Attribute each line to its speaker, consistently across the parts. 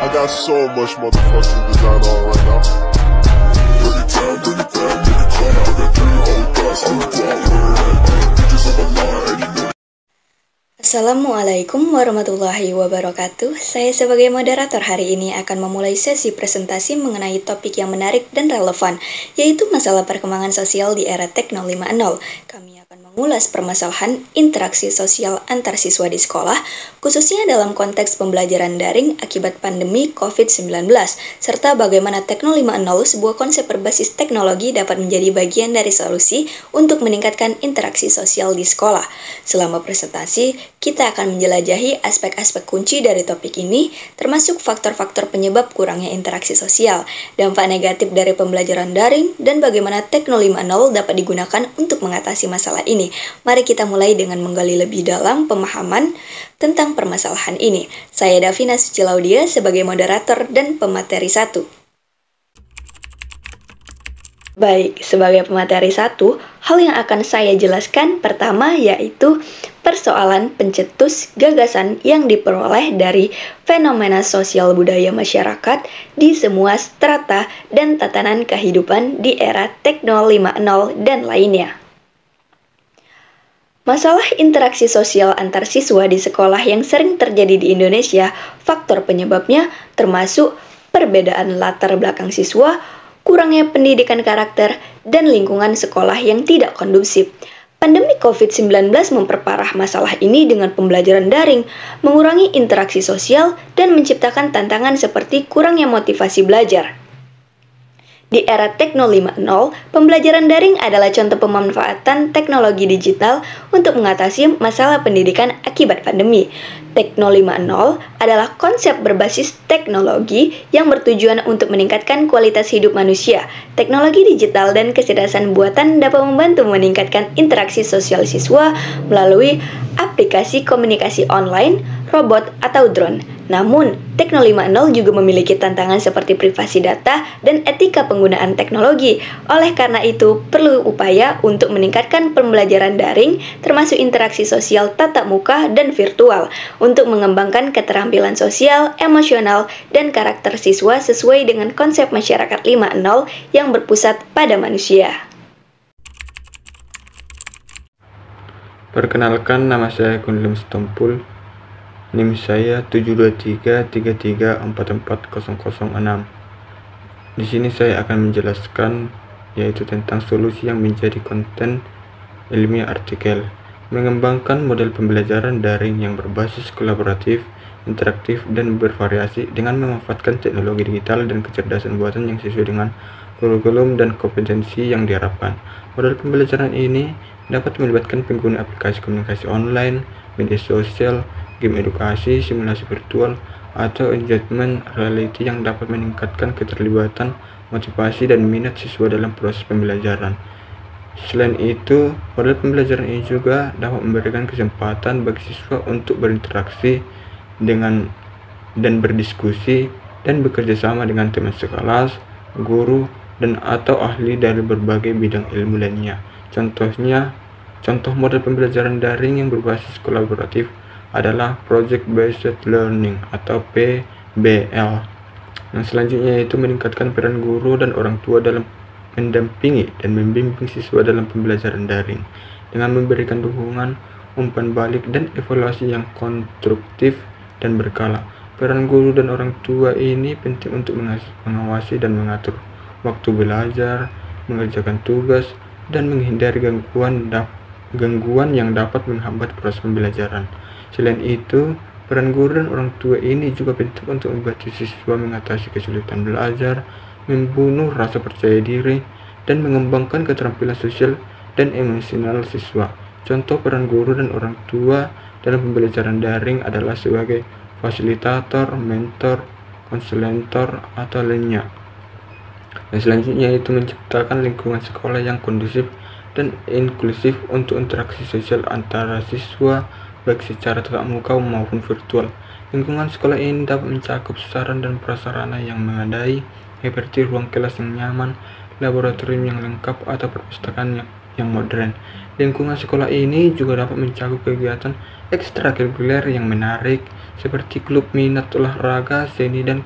Speaker 1: I got so much motherfucking design on right now. Bring it down, bring it down, make it clap. I got 3 old guys, I'm bitches of a lie, and you know.
Speaker 2: Assalamualaikum warahmatullahi wabarakatuh. Saya sebagai moderator hari ini akan memulai sesi presentasi mengenai topik yang menarik dan relevan, yaitu masalah perkembangan sosial di era Tekno 5.0. Kami akan mengulas permasalahan interaksi sosial antar siswa di sekolah, khususnya dalam konteks pembelajaran daring akibat pandemi COVID-19, serta bagaimana Tekno 5.0 sebuah konsep berbasis teknologi dapat menjadi bagian dari solusi untuk meningkatkan interaksi sosial di sekolah. Selama presentasi, kita akan menjelajahi aspek-aspek kunci dari topik ini, termasuk faktor-faktor penyebab kurangnya interaksi sosial, dampak negatif dari pembelajaran daring, dan bagaimana Tekno 5.0 dapat digunakan untuk mengatasi masalah ini. Mari kita mulai dengan menggali lebih dalam pemahaman tentang permasalahan ini. Saya Davina Sucilaudia sebagai moderator dan pemateri 1. Baik, sebagai pemateri 1, hal yang akan saya jelaskan pertama yaitu persoalan pencetus gagasan yang diperoleh dari fenomena sosial budaya masyarakat di semua strata dan tatanan kehidupan di era Tekno 5.0 dan lainnya. Masalah interaksi sosial antar siswa di sekolah yang sering terjadi di Indonesia, faktor penyebabnya termasuk perbedaan latar belakang siswa, kurangnya pendidikan karakter, dan lingkungan sekolah yang tidak kondusif. Pandemi COVID-19 memperparah masalah ini dengan pembelajaran daring, mengurangi interaksi sosial, dan menciptakan tantangan seperti kurangnya motivasi belajar. Di era Tekno 5.0, pembelajaran daring adalah contoh pemanfaatan teknologi digital untuk mengatasi masalah pendidikan akibat pandemi. Tekno 5.0 adalah konsep berbasis teknologi yang bertujuan untuk meningkatkan kualitas hidup manusia. Teknologi digital dan kecerdasan buatan dapat membantu meningkatkan interaksi sosial siswa melalui aplikasi komunikasi online, robot, atau drone. Namun, Tekno 5.0 juga memiliki tantangan seperti privasi data dan etika penggunaan teknologi. Oleh karena itu, perlu upaya untuk meningkatkan pembelajaran daring, termasuk interaksi sosial tatap muka dan virtual, untuk mengembangkan keterampilan sosial, emosional, dan karakter siswa sesuai dengan konsep masyarakat 5.0 yang berpusat pada manusia.
Speaker 3: Perkenalkan, nama saya Gunlim Stompul. NIM saya 72333440006. Di sini saya akan menjelaskan yaitu tentang solusi yang menjadi konten ilmiah artikel. Mengembangkan model pembelajaran daring yang berbasis kolaboratif, interaktif, dan bervariasi dengan memanfaatkan teknologi digital dan kecerdasan buatan yang sesuai dengan kurikulum dan kompetensi yang diharapkan. Model pembelajaran ini dapat melibatkan pengguna aplikasi komunikasi online, media sosial, game edukasi, simulasi virtual, atau engagement reality yang dapat meningkatkan keterlibatan, motivasi, dan minat siswa dalam proses pembelajaran. Selain itu, model pembelajaran ini juga dapat memberikan kesempatan bagi siswa untuk berinteraksi dengan dan berdiskusi dan bekerja sama dengan teman sekelas, guru, dan atau ahli dari berbagai bidang ilmu lainnya. Contoh model pembelajaran daring yang berbasis kolaboratif adalah Project Based Learning atau PBL. Yang selanjutnya yaitu meningkatkan peran guru dan orang tua dalam mendampingi dan membimbing siswa dalam pembelajaran daring dengan memberikan dukungan, umpan balik, dan evaluasi yang konstruktif dan berkala. Peran guru dan orang tua ini penting untuk mengawasi dan mengatur waktu belajar, mengerjakan tugas, dan menghindari gangguan yang dapat menghambat proses pembelajaran. Selain itu, peran guru dan orang tua ini juga penting untuk membantu siswa mengatasi kesulitan belajar, membunuh rasa percaya diri, dan mengembangkan keterampilan sosial dan emosional siswa. Contoh peran guru dan orang tua dalam pembelajaran daring adalah sebagai fasilitator, mentor, konselor, atau lainnya. Dan selanjutnya itu menciptakan lingkungan sekolah yang kondusif dan inklusif untuk interaksi sosial antara siswa, baik secara tatap muka maupun virtual. Lingkungan sekolah ini dapat mencakup sarana dan prasarana yang memadai, seperti ruang kelas yang nyaman, laboratorium yang lengkap, atau perpustakaan yang modern. Lingkungan sekolah ini juga dapat mencakup kegiatan ekstrakurikuler yang menarik seperti klub minat olahraga, seni, dan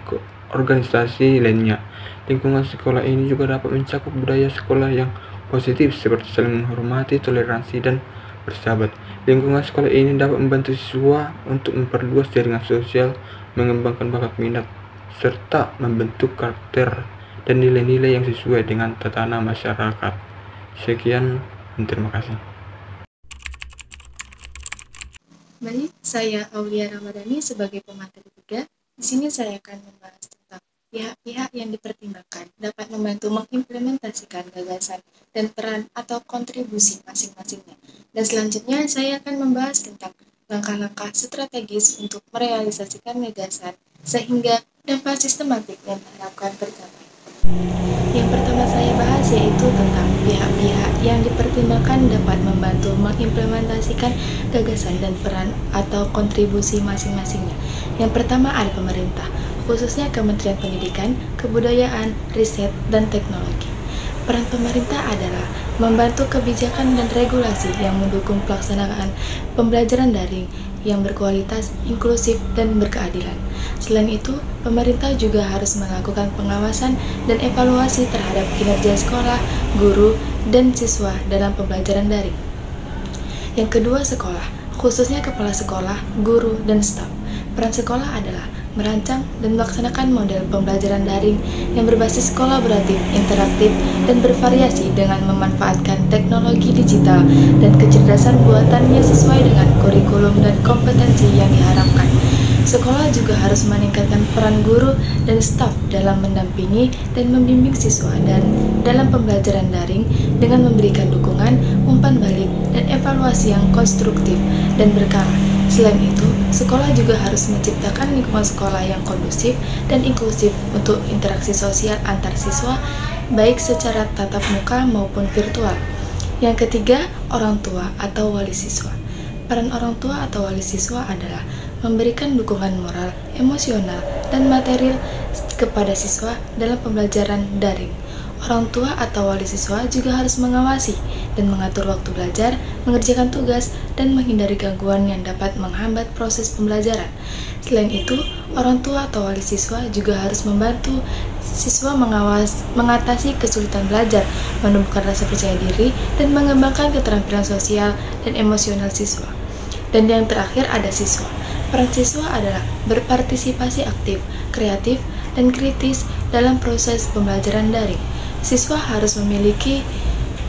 Speaker 3: organisasi lainnya. Lingkungan sekolah ini juga dapat mencakup budaya sekolah yang positif seperti saling menghormati, toleransi, dan bersahabat. Lingkungan sekolah ini dapat membantu siswa untuk memperluas jaringan sosial, mengembangkan bakat minat, serta membentuk karakter dan nilai-nilai yang sesuai dengan tatanan masyarakat. Sekian, dan terima kasih.
Speaker 4: Baik, saya Aulia Ramadhani sebagai pemateri 3. Di sini saya akan membahas tentang pihak-pihak yang dipertimbangkan dapat membantu mengimplementasikan gagasan dan peran atau kontribusi masing-masingnya. Dan selanjutnya saya akan membahas tentang langkah-langkah strategis untuk merealisasikan gagasan sehingga dampak sistematik yang diharapkan tercapai. Yang pertama saya bahas yaitu tentang pihak-pihak yang dipertimbangkan dapat membantu mengimplementasikan gagasan dan peran atau kontribusi masing-masingnya. Yang pertama ada pemerintah, khususnya Kementerian Pendidikan, Kebudayaan, Riset, dan Teknologi. Peran pemerintah adalah membantu kebijakan dan regulasi yang mendukung pelaksanaan pembelajaran daring yang berkualitas, inklusif, dan berkeadilan. Selain itu, pemerintah juga harus melakukan pengawasan dan evaluasi terhadap kinerja sekolah, guru, dan siswa dalam pembelajaran daring. Yang kedua, sekolah, khususnya kepala sekolah, guru, dan staf. Peran sekolah adalah merancang dan melaksanakan model pembelajaran daring yang berbasis kolaboratif, interaktif, dan bervariasi dengan memanfaatkan teknologi digital dan kecerdasan buatannya sesuai dengan kurikulum dan kompetensi yang diharapkan. Sekolah juga harus meningkatkan peran guru dan staf dalam mendampingi dan membimbing siswa dan dalam pembelajaran daring dengan memberikan dukungan, umpan balik, dan evaluasi yang konstruktif dan berkala. Selain itu, sekolah juga harus menciptakan lingkungan sekolah yang kondusif dan inklusif untuk interaksi sosial antar siswa, baik secara tatap muka maupun virtual. Yang ketiga, orang tua atau wali siswa. Peran orang tua atau wali siswa adalah memberikan dukungan moral, emosional, dan material kepada siswa dalam pembelajaran daring. Orang tua atau wali siswa juga harus mengawasi dan mengatur waktu belajar, mengerjakan tugas, dan menghindari gangguan yang dapat menghambat proses pembelajaran. Selain itu, orang tua atau wali siswa juga harus membantu siswa mengatasi kesulitan belajar, menumbuhkan rasa percaya diri, dan mengembangkan keterampilan sosial dan emosional siswa. Dan yang terakhir ada siswa. Peran siswa adalah berpartisipasi aktif, kreatif, dan kritis dalam proses pembelajaran daring. Siswa harus memiliki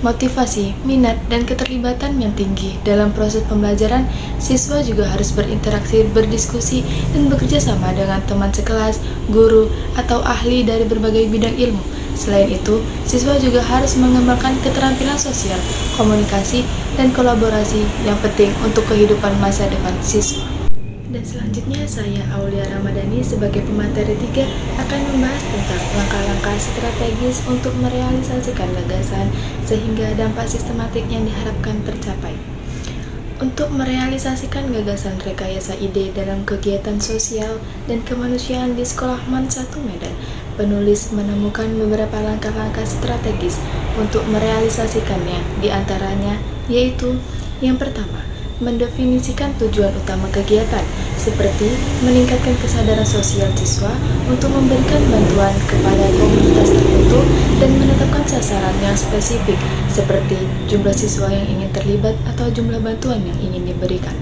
Speaker 4: motivasi, minat, dan keterlibatan yang tinggi dalam proses pembelajaran. Siswa juga harus berinteraksi, berdiskusi, dan bekerja sama dengan teman sekelas, guru, atau ahli dari berbagai bidang ilmu. Selain itu, siswa juga harus mengembangkan keterampilan sosial, komunikasi, dan kolaborasi yang penting untuk kehidupan masa depan siswa. Dan selanjutnya saya Aulia Ramadhani sebagai pemateri 3 akan membahas tentang langkah-langkah strategis untuk merealisasikan gagasan sehingga dampak sistematik yang diharapkan tercapai. Untuk merealisasikan gagasan rekayasa ide dalam kegiatan sosial dan kemanusiaan di Sekolah MAN 1 Medan, penulis menemukan beberapa langkah-langkah strategis untuk merealisasikannya, di antaranya yaitu yang pertama, mendefinisikan tujuan utama kegiatan, seperti meningkatkan kesadaran sosial siswa untuk memberikan bantuan kepada komunitas tertentu dan menetapkan sasaran yang spesifik, seperti jumlah siswa yang ingin terlibat atau jumlah bantuan yang ingin diberikan.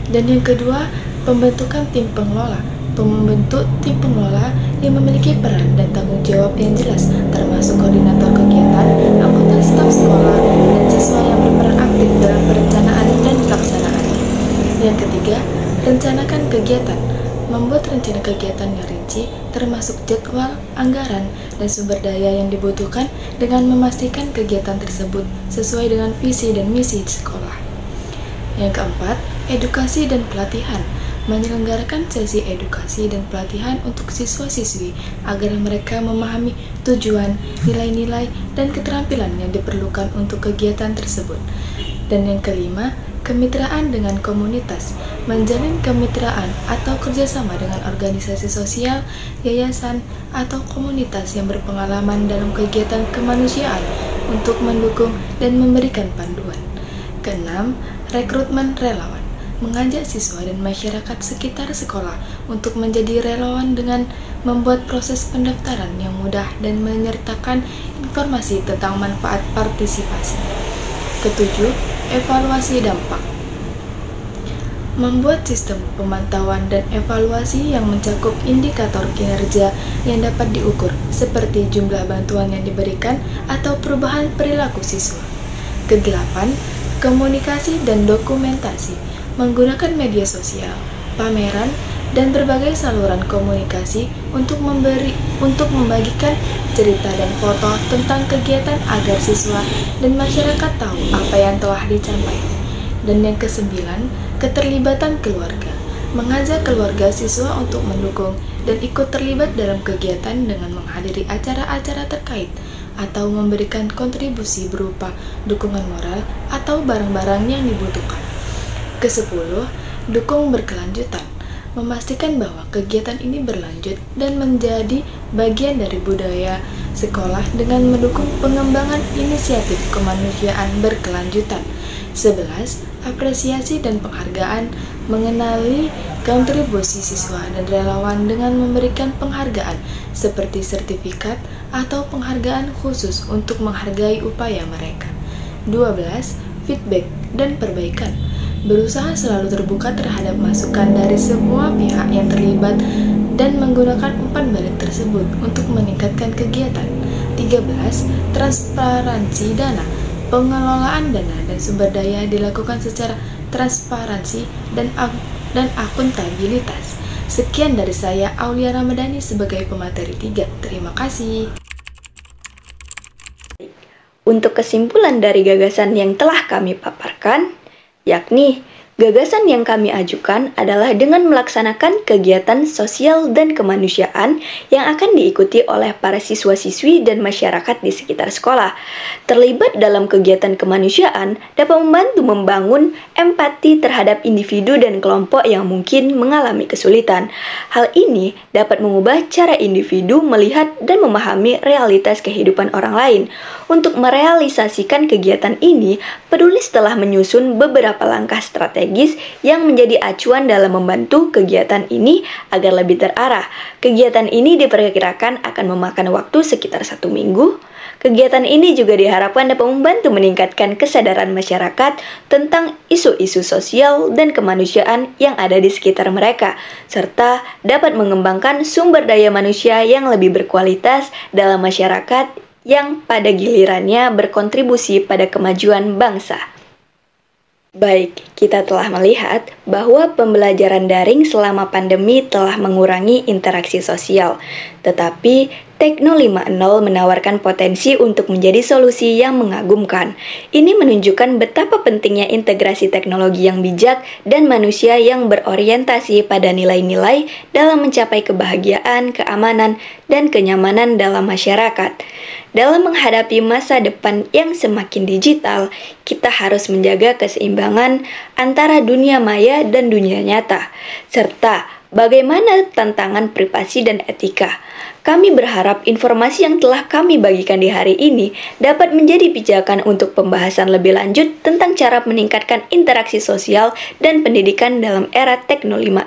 Speaker 4: Dan yang kedua, pembentukan tim pengelola. Membentuk tim pengelola yang memiliki peran dan tanggung jawab yang jelas, termasuk koordinator kegiatan, anggota staf sekolah, dan siswa yang berperan aktif dalam perencanaan dan pelaksanaan. Yang ketiga, rencanakan kegiatan. Membuat rencana kegiatan yang rinci, termasuk jadwal, anggaran, dan sumber daya yang dibutuhkan dengan memastikan kegiatan tersebut sesuai dengan visi dan misi sekolah. Yang keempat, edukasi dan pelatihan. Menyelenggarakan sesi edukasi dan pelatihan untuk siswa-siswi agar mereka memahami tujuan, nilai-nilai, dan keterampilan yang diperlukan untuk kegiatan tersebut. Dan yang kelima, kemitraan dengan komunitas. Menjalin kemitraan atau kerjasama dengan organisasi sosial, yayasan, atau komunitas yang berpengalaman dalam kegiatan kemanusiaan untuk mendukung dan memberikan panduan. Keenam, rekrutmen relawan. Mengajak siswa dan masyarakat sekitar sekolah untuk menjadi relawan dengan membuat proses pendaftaran yang mudah dan menyertakan informasi tentang manfaat partisipasi. Ketujuh, evaluasi dampak. Membuat sistem pemantauan dan evaluasi yang mencakup indikator kinerja yang dapat diukur, seperti jumlah bantuan yang diberikan atau perubahan perilaku siswa. Kedelapan, komunikasi dan dokumentasi. Menggunakan media sosial, pameran, dan berbagai saluran komunikasi untuk membagikan cerita dan foto tentang kegiatan agar siswa dan masyarakat tahu apa yang telah dicapai. Dan yang kesembilan, keterlibatan keluarga. Mengajak keluarga siswa untuk mendukung dan ikut terlibat dalam kegiatan dengan menghadiri acara-acara terkait atau memberikan kontribusi berupa dukungan moral atau barang-barang yang dibutuhkan. Kesepuluh, dukung berkelanjutan. Memastikan bahwa kegiatan ini berlanjut dan menjadi bagian dari budaya sekolah dengan mendukung pengembangan inisiatif kemanusiaan berkelanjutan. 11. Apresiasi dan penghargaan. Mengenali kontribusi siswa dan relawan dengan memberikan penghargaan seperti sertifikat atau penghargaan khusus untuk menghargai upaya mereka. 12. Feedback dan perbaikan. Berusaha selalu terbuka terhadap masukan dari semua pihak yang terlibat dan menggunakan umpan balik tersebut untuk meningkatkan kegiatan. 13. Transparansi dana. Pengelolaan dana dan sumber daya dilakukan secara transparansi dan akuntabilitas. Sekian dari saya, Aulia Ramadhani, sebagai pemateri 3. Terima kasih.
Speaker 2: Untuk kesimpulan dari gagasan yang telah kami paparkan, yakni gagasan yang kami ajukan adalah dengan melaksanakan kegiatan sosial dan kemanusiaan yang akan diikuti oleh para siswa-siswi dan masyarakat di sekitar sekolah. Terlibat dalam kegiatan kemanusiaan dapat membantu membangun empati terhadap individu dan kelompok yang mungkin mengalami kesulitan. Hal ini dapat mengubah cara individu melihat dan memahami realitas kehidupan orang lain. Untuk merealisasikan kegiatan ini, penulis telah menyusun beberapa langkah strategis yang menjadi acuan dalam membantu kegiatan ini agar lebih terarah. Kegiatan ini diperkirakan akan memakan waktu sekitar 1 minggu. Kegiatan ini juga diharapkan dapat membantu meningkatkan kesadaran masyarakat tentang isu-isu sosial dan kemanusiaan yang ada di sekitar mereka, serta dapat mengembangkan sumber daya manusia yang lebih berkualitas dalam masyarakat yang pada gilirannya berkontribusi pada kemajuan bangsa. Baik, kita telah melihat bahwa pembelajaran daring selama pandemi telah mengurangi interaksi sosial. Tetapi, Tekno 5.0 menawarkan potensi untuk menjadi solusi yang mengagumkan. Ini menunjukkan betapa pentingnya integrasi teknologi yang bijak dan manusia yang berorientasi pada nilai-nilai dalam mencapai kebahagiaan, keamanan, dan kenyamanan dalam masyarakat. Dalam menghadapi masa depan yang semakin digital, kita harus menjaga keseimbangan antara dunia maya dan dunia nyata, serta bagaimana tantangan privasi dan etika. Kami berharap informasi yang telah kami bagikan di hari ini dapat menjadi pijakan untuk pembahasan lebih lanjut tentang cara meningkatkan interaksi sosial dan pendidikan dalam era Tekno 5.0.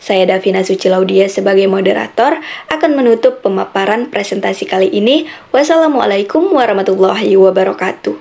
Speaker 2: Saya Davina Sucilaudia sebagai moderator akan menutup pemaparan presentasi kali ini. Wassalamualaikum warahmatullahi wabarakatuh.